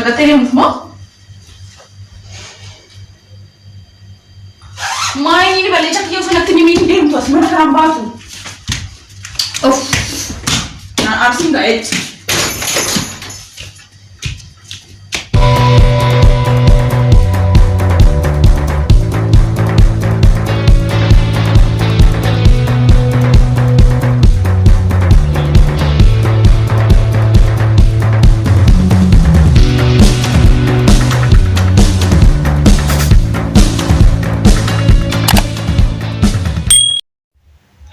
Bagattanii moo? Maayini balee chakkiyoo sanatti ni deemtu as mana kanaan baatu. Of. Naan aarsiin ga'eetti.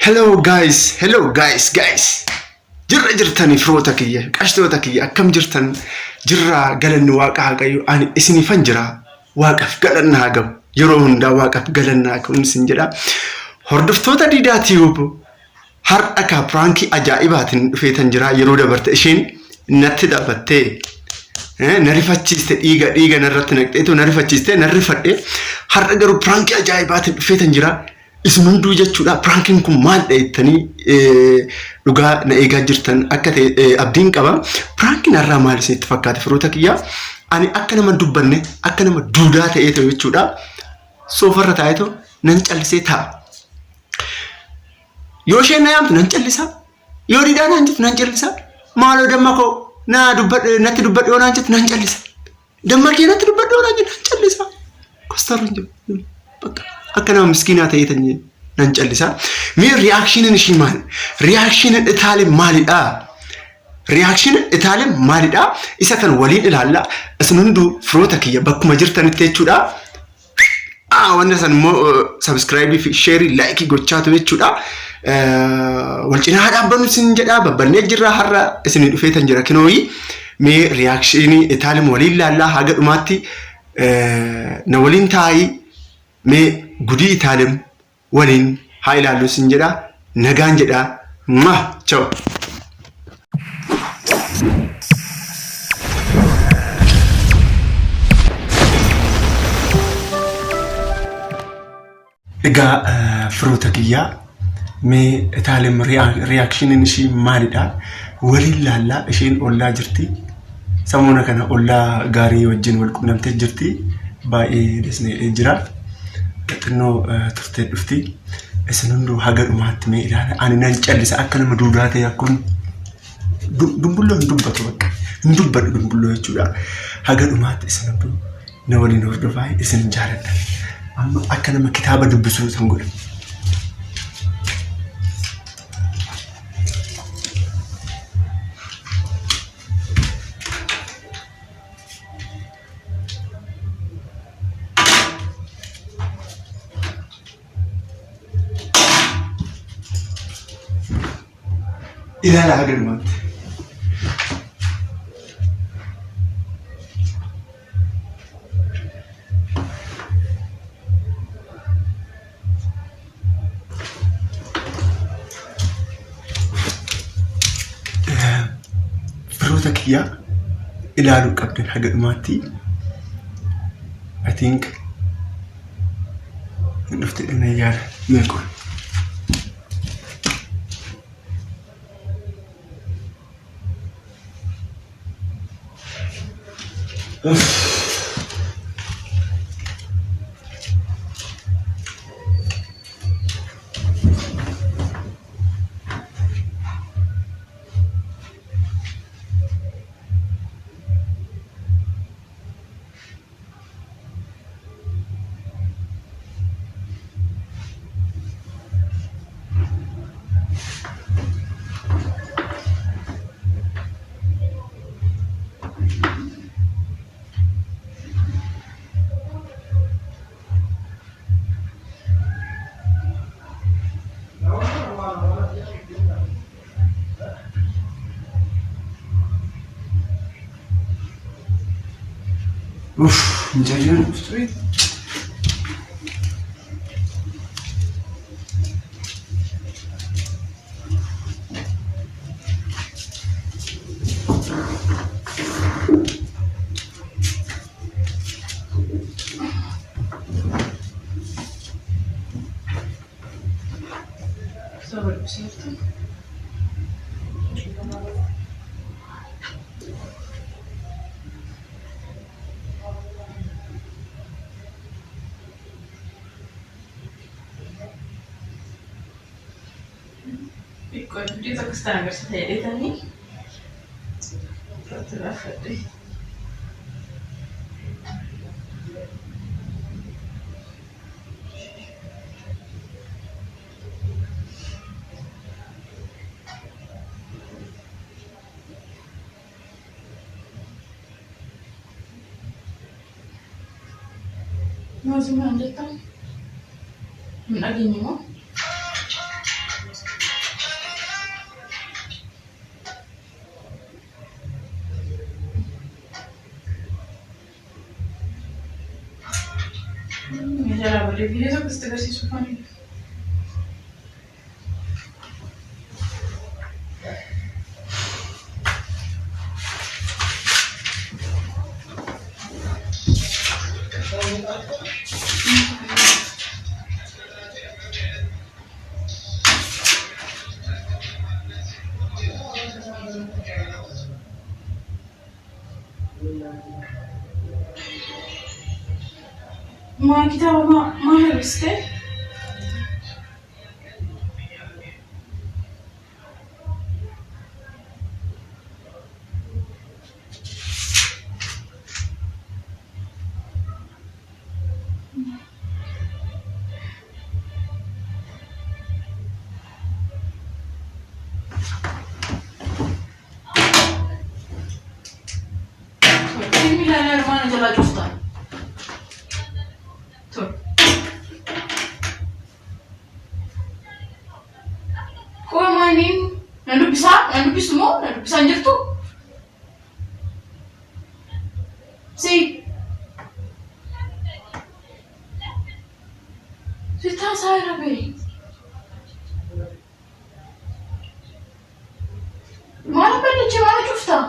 Hello guys. Jirra jirtanii firoota kiyya, qashtoota kiyya akkam jirtan jirra galanni waaqa haqayu ani isinifan jira waaqaf galanna haa gabu yeroo hundaa waaqaf galanna haa kun isin jedha. Hordoftoota Diidaa Tiyuub har'a ka pranki ajaa'ibaatiin dhufeetan jira yeroo dabarte isheen natti dhabattee na rifachiiste dhiiga narratti naqxeetu na rifachiiste na rifadhe har'a garuu pranki ajaa'ibaatiin dhufeetan jira. Isin hunduu jechuudha prankiin kun maal dheettanii dhugaa na eegaa jirtan akka ta'e abdiin qaba. Prankiin har'aa maal isinitti fakkaate firoota kiyya? Ani akka nama dubbanne akka nama duudaa ta'ee ta'e jechuudha. Soofarra taa'eetu nan callisee taa'a. Yoo isheen na yaamtu nan callisa. Yoo Diidaa naan jettu nan callisa. Maaloo damma koo natti dubbadhu yoo naan jettu nan callisa. Damma kee natti dubbadhu yoo naan jettu nan callisa. Kostaaruun jiru. Bakka. Akka nama miskiinaa ta'ee nan callisa. Mee reakshiiniin ishii maali? Reakshiiniin Itaalee maalidha? Reakshiiniin Itaalee maalidha? Isa kan waliin ilaalla. Isin hunduu firoota kiyya bakkuma jirtanitti jechuudha. Wanna san immoo subscribe fi share like gochaatu jechuudha. Wal cinaa dhaabbannu isin jedha babbannee jirra har'a isin dhufeetan jira kinooyi. Mee reakshiinii Itaalee waliin ilaalla haga dhumaatti na waliin taa'ii. Mee gudii Itaalem waliin haa ilaallu isin jedha nagaan jedha ciao. Egaa firoota kiyyaa mee Itaalem reakshiiniin ishii maalidha? Waliin ilaallaa isheen ollaa jirti. Sammuna kana ollaa gaarii wajjin wal qunnamtee jirti. Baay'ee desnee jira. Xinoo turtee dhufti. Isin hunduu haga dhumaatti mee ilaala. Ani nan callisa akka nama duudaa ta'e akkun dumbulloo hin dubbatu bakka. Hin dubbadhu dumbulloo jechuudha. Haga dhumaatti isin hunduu na waliin hordofaa isin jaaladha. Amma akka nama kitaaba dubbisuu san godha. ilaala haga dhumaatti. Firoota kiyyaa ilaaluu qabdan haga dhumaatti. I think dhufte dhina yaala meeqoon. Menjadikan street. Ecco, dietro questa università di Tani. Proprio la freddi. Non si mangia tanto. Non lagi mo. Ya boleh video tu pasti kasih suka ni. Ma kita ma harus ke? Ini lah mana jalan justa. Nanti semua, nanti bisa anjir tuh. Si tahu saya apa? Mana pergi cuma custa?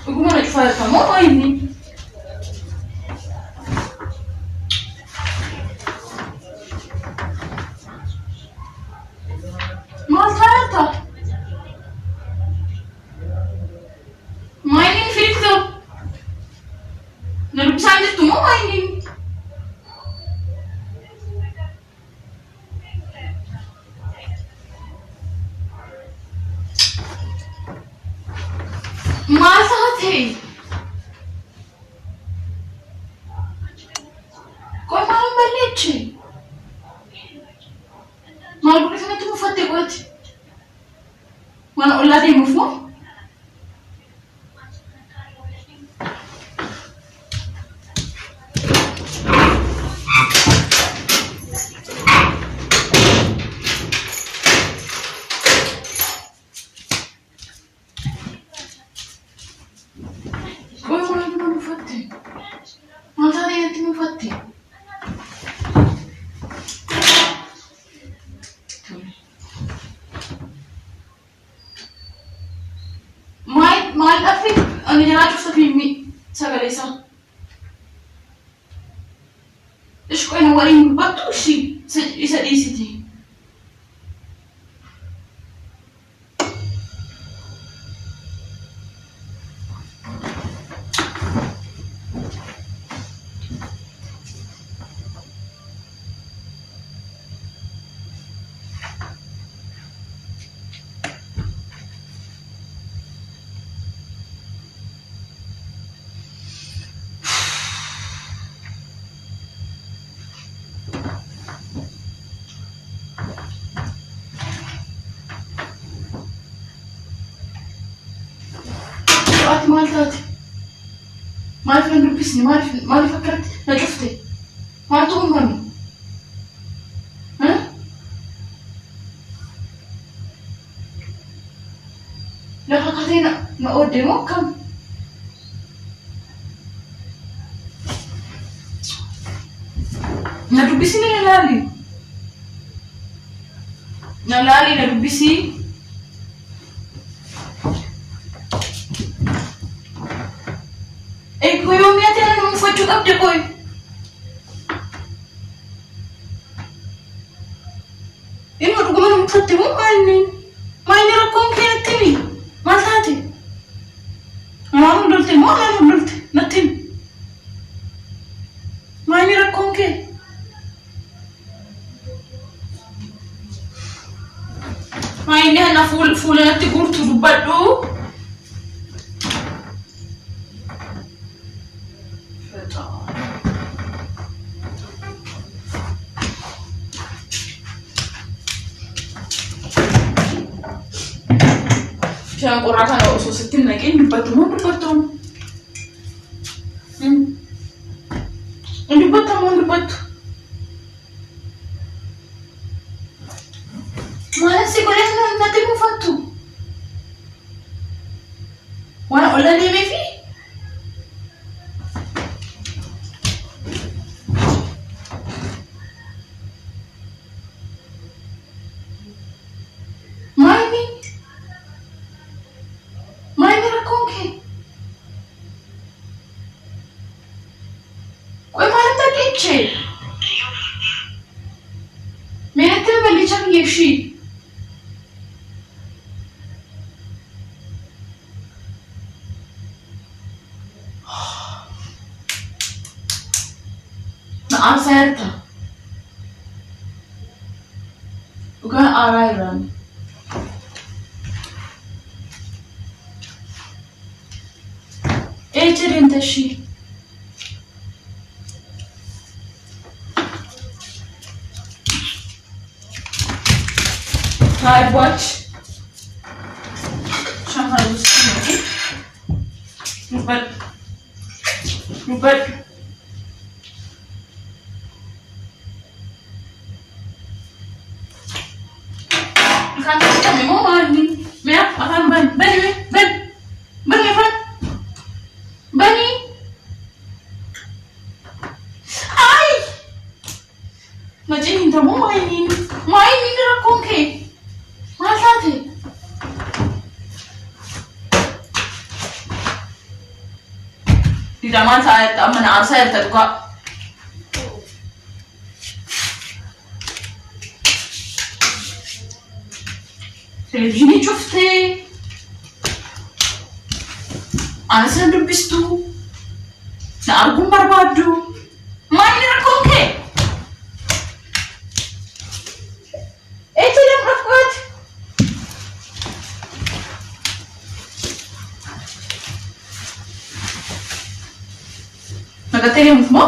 Aku mana cuci kamu apa ini? Malu boleh sangat tu mufat buat. Mana ulah dia mufu? Kau mana tu mufat? Mana dia tu mufat? Maal afi ani jana chusta filmi sagalesa. Ish ko ina warin batu shi isa disiti. ما أعرف نلبسني ما فكرت أنا شفتي ما أعطوهم مني ها لا فكرتينا ما أودي مو كم نلبسني نلالي نلبسي Cukup deh boy. Ini mau gue mau fatih mau main rekam kayak ini, masa hati. Mau dulu mau lalu dulu, nanti. fuulatti guurtu dubbadhu. Jangan kurangkan kalau usus setim lagi dubbatu. Dubbatu. Mana sih kalian nanti mau fatu? Mana olah dia Mevi? Main rakong ke? Kau mana tak kece? Mana tu beli cakap yeshi? Acerta. Bukan arairan. Ecerin taşı. Hayır watch. Şamar ulusunu. Rupert. Kan kami mau mandi. Merah akan bani. Ay! Macam ni tak mau mainin rakong ke? Masa tu? Tidak mana saya tak juga. Televizyonu çöfte. Anasını dubbistu. Na argum barbadu. Main rakong ke? Tidak rakot. Nagatelim mo?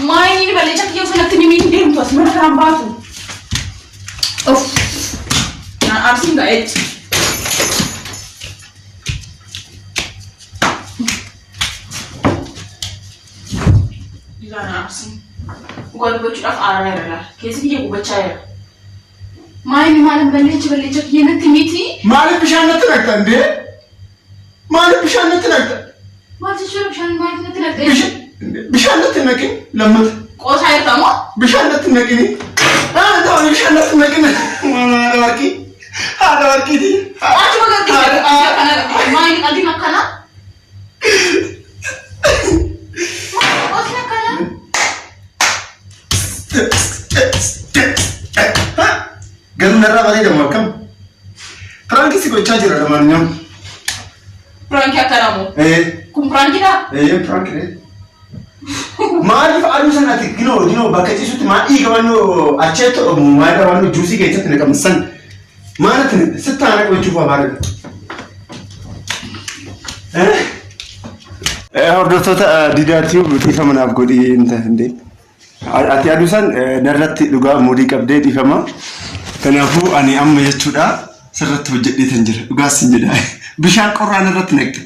Main ini balik cak yang sudah tini minum tuas mana kerang batu. Nah arsi nggak et. Di sana arsi. Gua baca dah arah lah. Kesi dia gua baca ya. Main malam balik cak yang nanti miti. Malam pisang nanti nak tande. Malam pisang nanti nak. Macam siapa pisang main nanti nak. Bishaan natti naqin lammata. Qoosaa jirta moo? Bishaan natti naqini. Ta'u bishaan natti naqina. Haadha warqiiti. Achuma gaggeessee maayini qalbiin akkana? Qoosni akkana? Garuu narraa bareedamu akkam? Piraanki si gochaa jira dhammaan. Piraanki akkana moo? Kun piraankiidha? Piraankiidha. Maaliif aduu sanatti ginoo bakka ciisutti maal dhiigamannu acheetti omu maal dhabannu juusii keessatti naqamsan maalatti sittaan qabachuuf abaarudha. Hordoftoota diidaatiif dhiifama naaf godhii hinde. Ati aduu san narratti dhugaa mudii qabdee dhiifama. Kanaafuu ani amma jechuudha sirratti hojjedheetan jira dhugaas hin jedhaa. Bishaan qorraan irratti naqxe.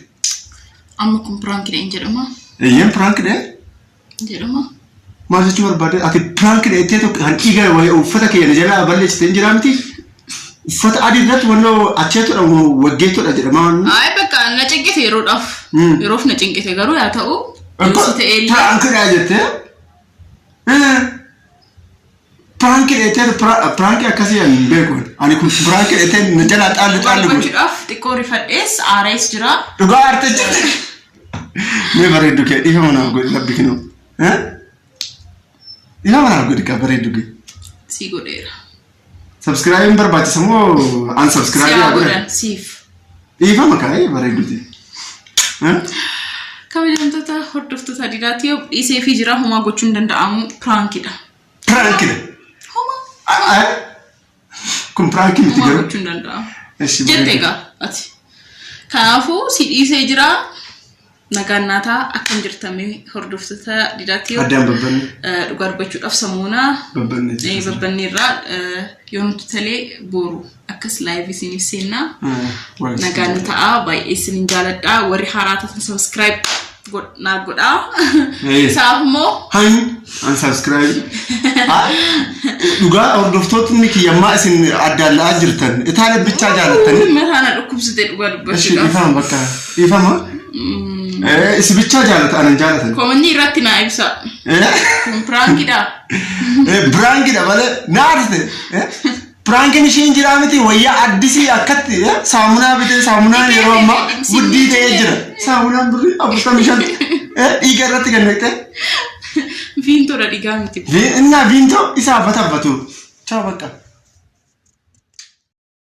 Amma kun piraankiidha hin jedhama. Eeyyeen piraankiidha. Jedhama. Maal jechuu barbaade ati piraankiidha jettee tokko kan dhiigaa wayii uffata keenya jalaa balleessitee hin jiraa miti. Uffata adii irratti wannoo acheetudha waggeettudha jedhama. Ay bakka na cinqite yeroodhaaf. Yeroof na cinqite garuu yaa ta'u. Piraankiidha jettee. Piraankiidha jettee piraankii akkasii hin beeku. Ani kun piraankiidha jettee na jalaa xaalli godhu. Gochuudhaaf xiqqoo rifadhees aarees jira. Dhugaa aarte jira. Mee bareeddu kee dhiifama naaf godhi rabbi kinoo. Dhiifama naaf godhi kaa bareeddu kee. Si godheera. Subscribe barbaachisa moo unsubscribe yaa godhan? Siif. Dhiifama kaa bareeddu kee. Kabajamtoota hordoftoota diidaatiif dhiisee fi jira homaa gochuun danda'amu piraankiidha. Piraankiidha. Kun prank miti garuu. Gochuun danda'a. Jettee gaa ati. Kanaafuu si dhiisee jira. Nagaan naataa akkam jirtanii hordoftoota didaatti Addaan babbanne. Dhugaa dubbachuudhaaf samuunaa babbanneerraa yoo nuti talee boru akkas live isiniif seenna. Nagaan ta'a baay'ee isinin jaaladha. Warri haaraa taatan subscribe godhaa. Isaaf immoo unsubscribe. Dhugaa hordoftootni kiyyammaa isin addaan la'aa jirtan. Itaala bichaa jaalattanii. Mataana dhukkubsite dhugaa dubbachuudhaaf. Ifama bakka. Ifama. Isi bichaa jaalata anan jaalatan. Komanni irratti naa ibsa. Kun prankidha. Prankidha malee naadite. Prankin isheen jira miti wayyaa addisii akkatti saamunaa bitee saamunaa yeroo ammaa guddii ta'ee jira. Saamunaan birrii 45 dhiiga irratti gannaqxe. Viintoodha dhiigaa miti. Innaa viintoo isaa batabbatu. Ciao bakka.